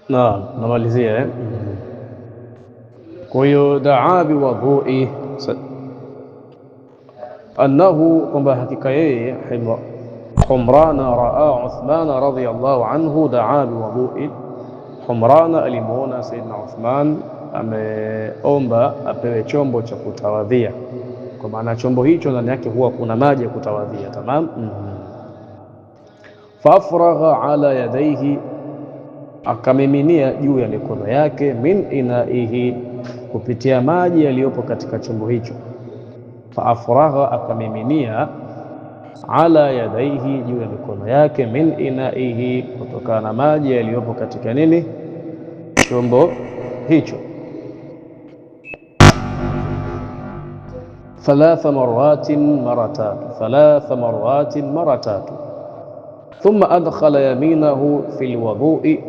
Naam, namalizia Kwa hiyo daa biwadhui annahu, kwamba hakika yeye Humrana raa Uthmana radhiyallahu anhu daa biwadhui. Humrana alimuona Sayyidina Uthman ameomba apewe chombo cha kutawadhia, kwa maana chombo hicho ndani yake huwa kuna maji ya kutawadhia. Tamam. Faafragha ala yadayhi, akamiminia juu ya mikono yake, min inaihi, kupitia maji yaliyopo katika chombo hicho. Faafragha, akamiminia, ala yadaihi, juu ya mikono yake, min inaihi, kutokana na maji yaliyopo katika nini, chombo hicho. Thalatha maratin, mara tatu. Thalatha maratin, mara tatu. Thumma adkhala yaminahu fi lwudhui,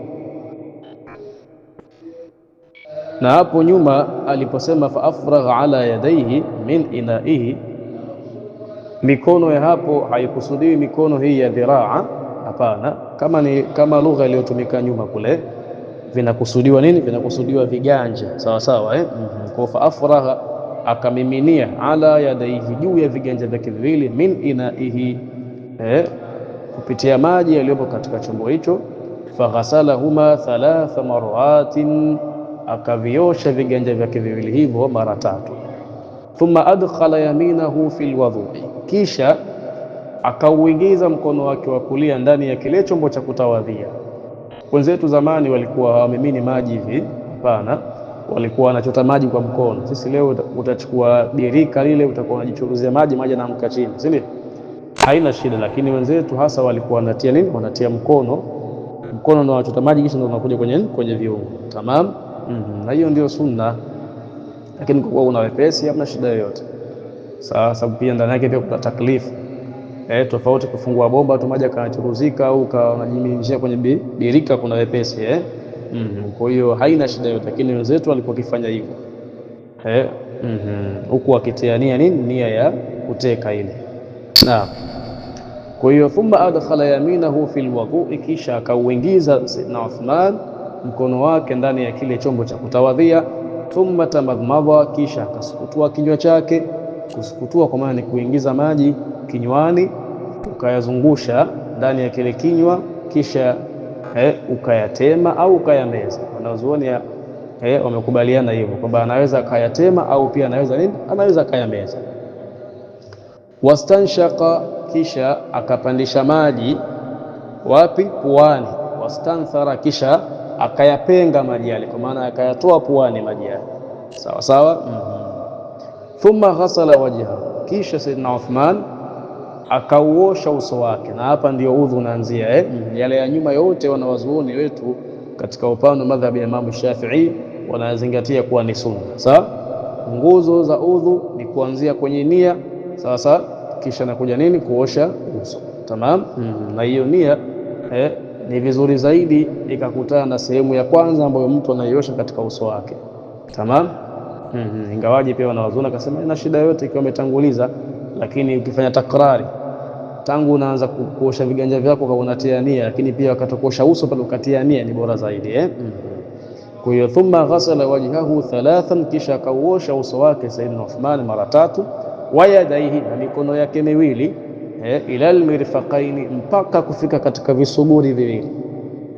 na hapo nyuma aliposema faafragha ala yadaihi min inaihi, mikono ya hapo haikusudiwi mikono hii ya dhiraa, hapana. Kama lugha iliyotumika nyuma kule, vinakusudiwa nini? Vinakusudiwa viganja, sawa sawa, Kwa faafragha, akamiminia, ala yadaihi, juu ya viganja vyake viwili, min inaihi, kupitia maji yaliyopo katika chombo hicho. Faghasalahuma thalatha maratin, akaviosha viganja vyake viwili hivyo mara tatu. Thumma adkhala yaminahu fi lwudhui, kisha akauingiza mkono wake wa kulia ndani ya kile chombo cha kutawadhia. Wenzetu zamani walikuwa hawamimini maji hivi, hapana, walikuwa wanachota maji kwa mkono. Sisi leo utachukua birika lile, utakuwa unajichuruzia maji yanaamka chini, si ndio? Haina shida, lakini wenzetu hasa walikuwa wanatia nini? Wanatia mkono ndio wanachota maji, kisha ndio wanakuja kwenye viungo. Tamam. Na hiyo ndio sunna, lakini kwa kuwa una wepesi hamna shida yoyote. Sasa pia ndani yake pia kuna taklifu tofauti. Kufungua bomba tu maji kanachuruzika, au unajiminyishia kwenye birika, kuna wepesi Kwa hiyo haina shida yoyote, lakini wenzetu walikuwa wakifanya hivyo huku wakitiania nini? Nia ya kuteka ile. Naam. Kwa hiyo thumma adkhala yaminahu fi lwudhui, kisha akauingiza Sayyidina Uthman mkono wake ndani ya kile chombo cha kutawadhia. Thumma tamadmadha, kisha akasukutua kinywa chake. Kusukutua kwa maana ni kuingiza maji kinywani, ukayazungusha ndani ya kile kinywa, kisha ukayatema au ukayameza. Wanazuoni wamekubaliana hivyo kwamba anaweza akayatema au pia anaweza akayameza. Wastanshaka, kisha akapandisha maji wapi? Puani. Wastanthara, kisha akayapenga maji yale, kwa maana akayatoa puani maji yale, sawa sawa. Thumma ghasala wajhahu, kisha Sayyidina Uthman akauosha uso wake, na hapa ndio udhu unaanzia. Yale ya nyuma yote wanawazuoni wetu katika upande wa madhhabi ya Imam Shafi'i wanazingatia kuwa ni sunna. Sawa, nguzo za udhu ni kuanzia kwenye nia, sawa sawa, kisha nakuja nini? Kuosha uso. Tamam. Na hiyo nia ni vizuri zaidi ikakutana na sehemu ya kwanza ambayo mtu anaiosha katika uso wake. Tamam. Ingawaje pia wanawazuoni akasema ina shida yote ikiwa umetanguliza, lakini ukifanya takrari tangu unaanza kuosha viganja vyako kwa unatia nia, lakini pia wakati kuosha uso pale ukatia nia ni bora zaidi. Kwa hiyo thumma ghasala wajhahu thalathan, kisha akauosha uso wake Sayyidina Uthman mara tatu. Wayadaihi, na mikono yake miwili, ila almirfaqaini, mpaka kufika katika visuguri viwili.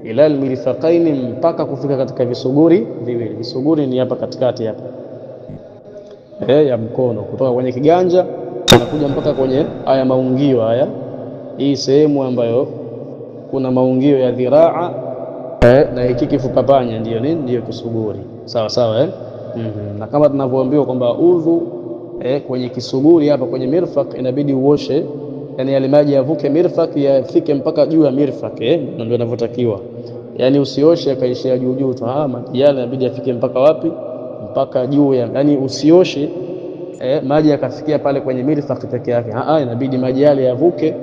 Ila almirfaqaini, mpaka kufika katika visuguri viwili. Visuguri ni hapa katikati hapa ya mkono, kutoka kwenye kiganja anakuja mpaka kwenye haya maungio haya, hii sehemu ambayo kuna maungio ya dhiraa na hiki kifupa panya, ndio nini? Ndio kisuguri, sawa sawa. Na kama tunavyoambiwa kwamba udhu kwenye kisuguri hapa kwenye mirfaq inabidi uoshe, yani yale maji yavuke mirfaq yafike mpaka juu ya mirfaq, ndio inavyotakiwa. Yani usioshe akaishia juu juu tu, maji yale inabidi yafike mpaka wapi? Mpaka juu, yani usioshe maji yakafikia pale kwenye mirfaq peke yake. Inabidi maji yale yavuke,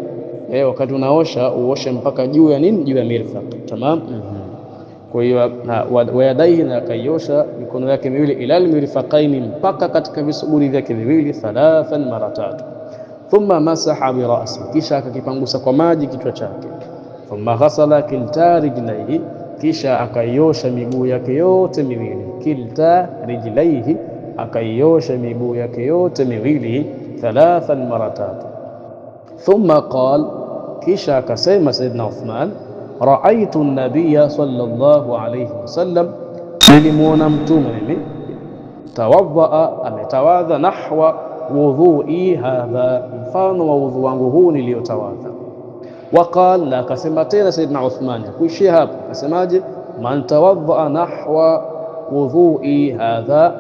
wakati unaosha uoshe mpaka juu ya nini? Juu ya mirfaq. Tamam. Kwa hiyo wayadaihi, na akaiosha mikono yake miwili, ila almirfaqaini, mpaka katika visuguri vyake viwili, thalathan, mara tatu. Thumma masaha bi ra'si, kisha akakipangusa kwa maji kichwa chake. Thumma ghasala kilta rijlaihi kisha akaiosha miguu yake yote miwili. Kilta rijlaihi, akaiosha miguu yake yote miwili 3 mara 3. Thumma qala, kisha akasema Sayyidina Uthman, raaitu an-nabiyya sallallahu alayhi wasallam, nilimuona mtume mimi, tawadhaa, ametawadha, nahwa wudhui hadha, mfano wa wudhu wangu huu niliotawadha. Waqala, na akasema tena Sayyidina Uthman, kuishia hapo akasemaje, man tawadhaa nahwa wudhui hadha,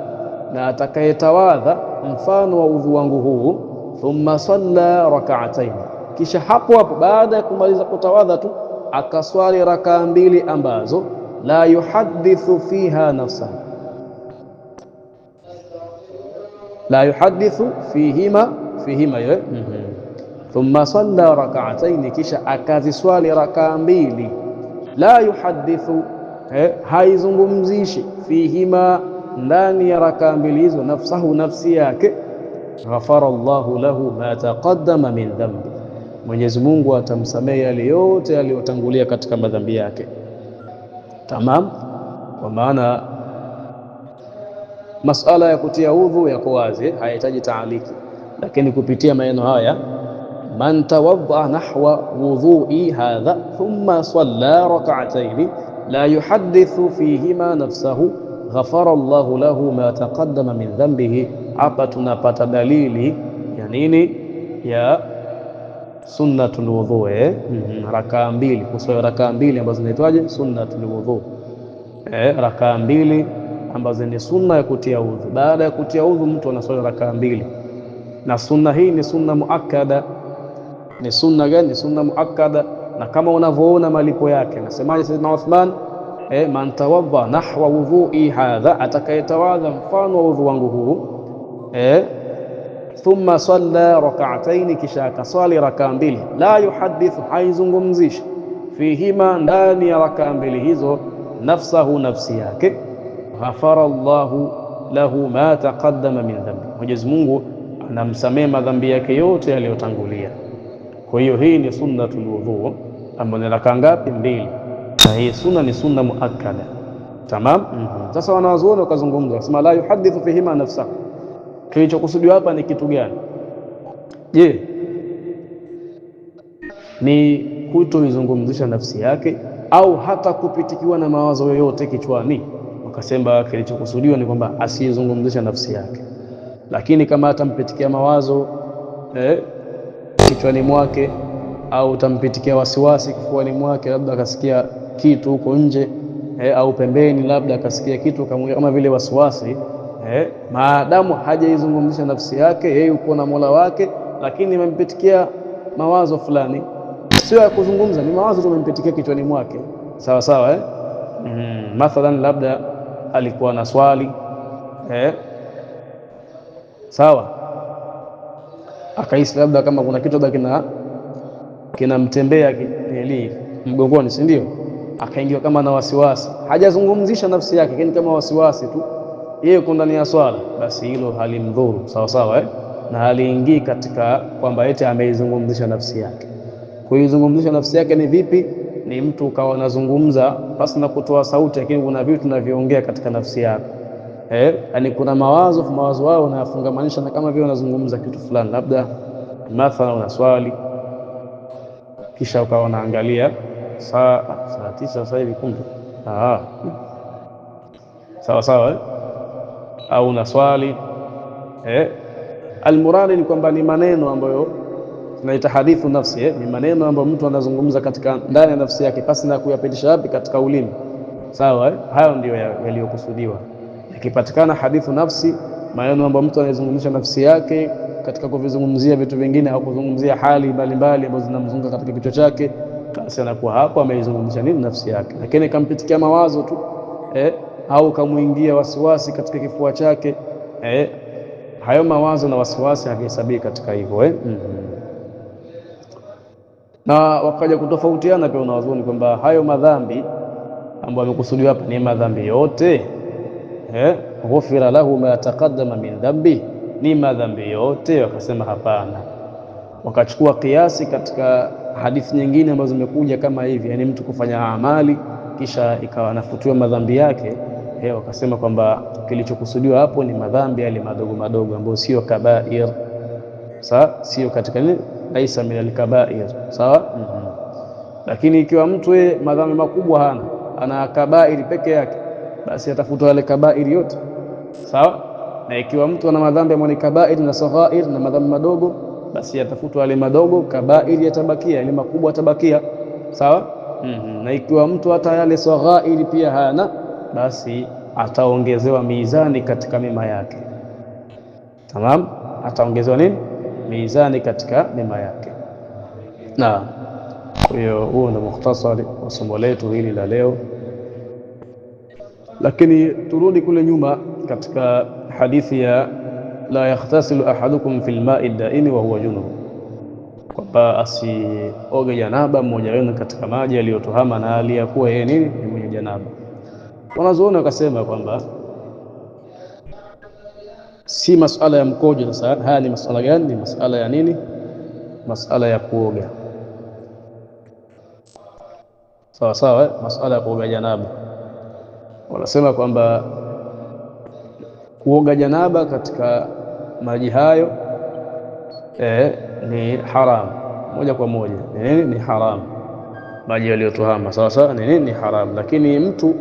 na atakayetawadha mfano wa wudhu wangu huu, thumma salla rak'atayn, kisha hapo hapo baada ya kumaliza kutawadha tu akaswali rakaa mbili ambazo la yuhadithu fiha nafsahu, la yuhadithu fihima thumma salla rak'atayn, kisha akaziswali rakaa mbili, la yuhadithu, haizungumzishi, fihima, ndani ya rakaa mbili hizo, nafsahu, nafsi yake. Ghafara Allahu lahu ma taqaddama min dhanbi, Mwenyezi Mungu atamsamehe yale yote yaliyotangulia katika madhambi yake. Tamam. Kwa maana masala ya kutia udhu yako wazi, hayahitaji taaliki, lakini kupitia maneno haya, man tawadda nahwa wudhu'i hadha thumma salla rak'atayn la yuhaddithu fihima nafsahu ghafara Allahu lahu ma taqaddama min dhanbihi. Hapa tunapata dalili ya nini? Ya sunnatul wudhu, rakaa mbili, kuswali rakaa mbili ambazo zinaitwaje? Sunnatul wudhu, rakaa mbili ambazo ni sunna ya kutia udhu. Baada ya kutia udhu mtu anaswali rakaa mbili, na sunna hii ni sunna muakkada. Ni sunna gani? Ni sunna muakkada, na kama unavyoona malipo yake, nasemaje Sayyidina Uthman, man tawadda nahwa wudhu'i hadha, atakayetawadha mfano wa udhu wangu huu, thumma salla rak'atayn, kisha akaswali rakaa mbili, la yuhadithu, haizungumzishi, fihima, ndani ya rakaa mbili hizo, nafsahu, nafsi yake. Ghafara Allahu lahu ma taqaddama min dhanbi, Mwenyezi Mungu anamsamehe madhambi yake yote yaliyotangulia. Kwa hiyo hii ni sunnatul wudhu ambayo ni rakaa ngapi? Mbili. Na hii sunna ni sunna muakkada. Tamam. Sasa wanawazuoni wakazungumza wakasema, la yuhadithu fihima nafsahu, kilichokusudiwa hapa ni kitu gani? Je, ni kutoizungumzisha nafsi yake au hata kupitikiwa na mawazo yoyote kichwani? Wakasema kilichokusudiwa ni kwamba asizungumzisha nafsi yake, lakini kama atampitikia mawazo kichwani mwake, au tampitikia wasiwasi kifuani mwake, labda akasikia kitu huko nje, au pembeni, labda akasikia kitu kama vile wasiwasi, maadamu hajaizungumzisha nafsi yake, yeye yuko na Mola wake, lakini imempitikia mawazo fulani, sio ya kuzungumza, ni mawazo tu imempitikia kichwani mwake, sawa sawa, mathalan labda alikuwa na swali, sawa, akahisi labda kama kuna kitu labda kinamtembea mgongoni, si ndio? Akaingiwa kama na wasiwasi, hajazungumzisha nafsi yake, lakini kama wasiwasi tu, yeye yuko ndani ya swala, basi hilo halimdhuru, sawa sawa, na haliingii katika kwamba eti ameizungumzisha nafsi yake. Kuizungumzisha nafsi yake ni vipi? Ni mtu ukawa unazungumza basi na kutoa sauti, lakini kuna vitu tunavyoongea katika nafsi yako, yani kuna mawazo wao unayafungamanisha na kama vile unazungumza kitu fulani, labda mathalan una swali, kisha ukawa unaangalia saa 9 sasa hivi, kumbe sawa sawa, au una swali, almuradi ni kwamba ni maneno ambayo tunaita hadithu nafsi, ni maneno ambayo mtu anazungumza katika ndani ya nafsi yake pasi na kuyapitisha wapi? Katika ulimi, sawa. Hayo ndio yaliyokusudiwa. Ikipatikana hadithu nafsi, maneno ambayo mtu anazungumzisha nafsi yake katika kuvizungumzia vitu vingine au kuzungumzia hali mbalimbali ambazo zinamzunguka katika kichwa chake, basi anakuwa hapo ameizungumzisha nini? Nafsi yake. Lakini kampitikia mawazo tu, au kamuingia wasiwasi katika kifua chake, hayo mawazo na wasiwasi hakihesabii katika hivyo, Na wakaja kutofautiana pia wanawazuoni kwamba hayo madhambi ambayo yamekusudiwa hapa ni madhambi yote, ghufira lahu ma taqaddama min dhanbi, ni madhambi yote? Wakasema hapana. Wakachukua kiasi katika hadithi nyingine ambazo zimekuja kama hivi, yani mtu kufanya amali kisha ikawa anafutiwa madhambi yake, wakasema kwamba kilichokusudiwa hapo ni madhambi yale madogo madogo ambayo sio kabair, sawa, sio katika nini, laisa min alkabair, sawa. Lakini ikiwa mtu madhambi makubwa hana, ana kabairi peke yake, basi atafutwa yale kabairi yote, sawa. Na ikiwa mtu ana madhambi ambayo ni kabair na saghair na madhambi madogo, basi atafutwa yale madogo, kabairi yatabakia, yale makubwa yatabakia, sawa. Na ikiwa mtu hata yale saghairi pia hana, basi ataongezewa mizani katika mema yake, tamam, ataongezewa nini, mizani katika mema yake. Na kwa hiyo huo ndio mukhtasari wa somo letu hili la leo, lakini turudi kule nyuma katika hadithi ya la yakhtasilu ahadukum fil ma'i daimi wa huwa junub, kwamba asioge janaba mmoja wenu katika maji yaliyotuhama na aliyakuwa yeye nini, ni mwenye janaba. Wanazuoni wakasema kwamba si masala ya mkojo. Sasa haya ni masala gani? Ni masala ya nini? Masala ya kuoga, sawa sawa, masala ya kuoga janaba. Wanasema kwamba kuoga janaba katika maji hayo ni haram moja kwa moja. Ni haram, maji yaliyotuhama, sawa sawa, ni haram. Lakini mtu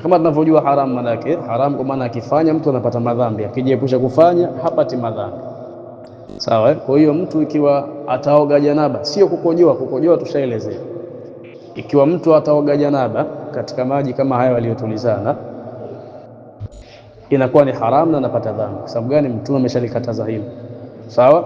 kama tunavyojua haram, maana yake haram kwa maana akifanya mtu anapata madhambi, akijiepusha kufanya hapati madhambi, sawa. Kwa hiyo mtu ikiwa ataoga janaba, sio kukojoa, kukojoa tushaelezea. Ikiwa mtu ataoga janaba katika maji kama hayo yaliyotulizana, inakuwa ni haram na anapata dhambi. Kwa sababu gani? Mtume ameshalikataza hilo, sawa.